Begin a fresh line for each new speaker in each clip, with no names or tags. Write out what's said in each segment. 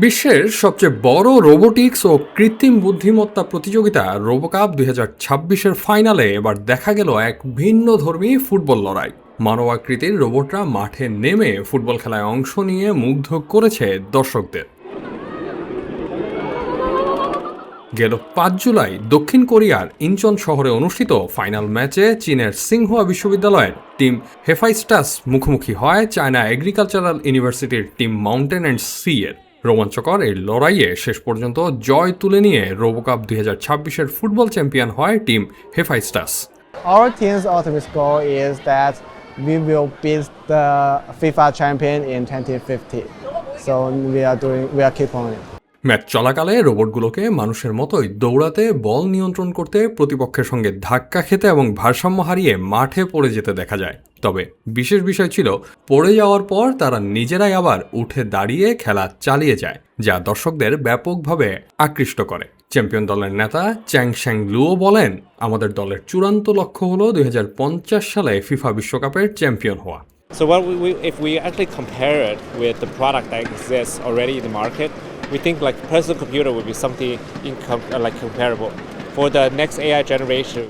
বিশ্বের সবচেয়ে বড় রোবোটিক্স ও কৃত্রিম বুদ্ধিমত্তা প্রতিযোগিতা রোবোকাপ 2026-এর ফাইনালে এবার দেখা গেল এক ভিন্নধর্মী ফুটবল লড়াই। মানবাকৃতির রোবটরা মাঠে নেমে ফুটবল খেলায় অংশ নিয়ে মুগ্ধ করেছে দর্শকদের। গেল 5 জুলাই দক্ষিণ কোরিয়ার ইনচন শহরে অনুষ্ঠিত ফাইনাল ম্যাচে চীনের সিংহুয়া বিশ্ববিদ্যালয়ের টিম হেফাইস্টাস মুখোমুখি হয় চায়না এগ্রিকালচারাল ইউনিভার্সিটির টিম মাউন্টেন অ্যান্ড সি এর। রোমাঞ্চকর এই লড়াইয়ে শেষ পর্যন্ত জয় তুলে নিয়ে রোবোকাপ 2026-এর ফুটবল চ্যাম্পিয়ন হয় team হেফাইস্টাস।
Our team's ultimate goal is that we will beat the FIFA champion in 2050. So we are keep on it.
Match চলাকালে রোবটগুলোকে মানুষের মতোই দৌড়াতে, বল নিয়ন্ত্রণ করতে, প্রতিপক্ষের সঙ্গে ধাক্কা খেতে এবং ভারসাম্য হারিয়ে মাঠে পড়ে যেতে দেখা যায়। তবে বিশেষ বিষয় ছিল, পড়ে যাওয়ার পর তারা নিজেরাই আবার উঠে দাঁড়িয়ে খেলা চালিয়ে যায়, যা দর্শকদের ব্যাপকভাবে আকৃষ্ট করে। চ্যাম্পিয়ন দলের নেতা চ্যাং শ্যাং লুও বলেন, আমাদের দলের চূড়ান্ত লক্ষ্য হলো 2050 সালে ফিফা বিশ্বকাপের চ্যাম্পিয়ন হওয়া।
So if we actually compare it with the product that exists already in the market, we think like personal computer would be something like comparable for the next AI generation.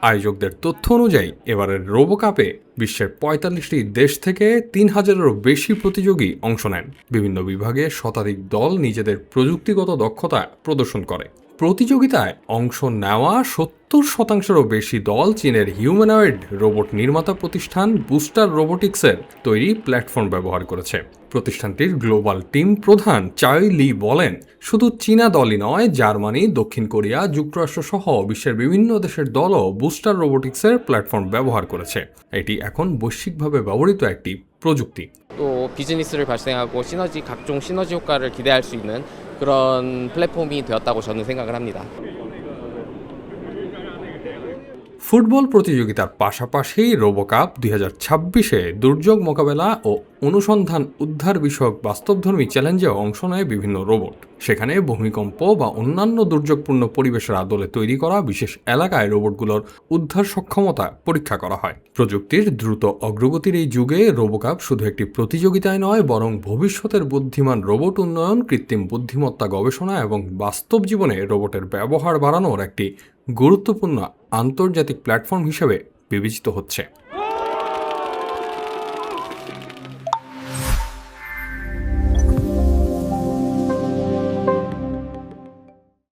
আয়োজকদের তথ্য অনুযায়ী এবারের রোবোকাপে বিশ্বের 45টি দেশ থেকে 3000-এরও বেশি প্রতিযোগী অংশ নেন। বিভিন্ন বিভাগে শতাধিক দল নিজেদের প্রযুক্তিগত দক্ষতা প্রদর্শন করে। প্রতিযোগিতায় অংশ নেওয়া 70%-এরও বেশি দল চীনের হিউম্যানয়েড রোবট নির্মাতা প্রতিষ্ঠান বুস্টার রোবোটিক্সের তৈরি প্ল্যাটফর্ম ব্যবহার করেছে। প্রতিষ্ঠানটির গ্লোবাল টিম প্রধান চাই লি বলেন, শুধু চীনা দলই নয়, জার্মানি, দক্ষিণ কোরিয়া, যুক্তরাষ্ট্র সহ বিশ্বের বিভিন্ন দেশের দলও বুস্টার রোবোটিক্সের প্ল্যাটফর্ম ব্যবহার করেছে। এটি এখন বৈশ্বিকভাবে ব্যবহৃত একটি প্রযুক্তি।
또 비즈니스를 발생하고 각종 시너지 효과를 기대할 수 있는 그런 플랫폼이 되었다고 저는 생각을 합니다.
ফুটবল প্রতিযোগিতার পাশাপাশি রোবোকাপ 2026-এ দুর্যোগ মোকাবেলা ও অনুসন্ধান উদ্ধার বিষয়ক বাস্তবধর্মী চ্যালেঞ্জেও অংশ নেয় বিভিন্ন রোবট। সেখানে ভূমিকম্প বা অন্যান্য দুর্যোগপূর্ণ পরিবেশের আদলে তৈরি করা বিশেষ এলাকায় রোবটগুলোর উদ্ধার সক্ষমতা পরীক্ষা করা হয়। প্রযুক্তির দ্রুত অগ্রগতির এই যুগে রোবোকাপ শুধু একটি প্রতিযোগিতায় নয়, বরং ভবিষ্যতের বুদ্ধিমান রোবট উন্নয়ন, কৃত্রিম বুদ্ধিমত্তা গবেষণা এবং বাস্তব জীবনে রোবটের ব্যবহার বাড়ানোর একটি গুরুত্বপূর্ণ আন্তর্জাতিক প্ল্যাটফর্ম হিসেবে বিবেচিত হচ্ছে।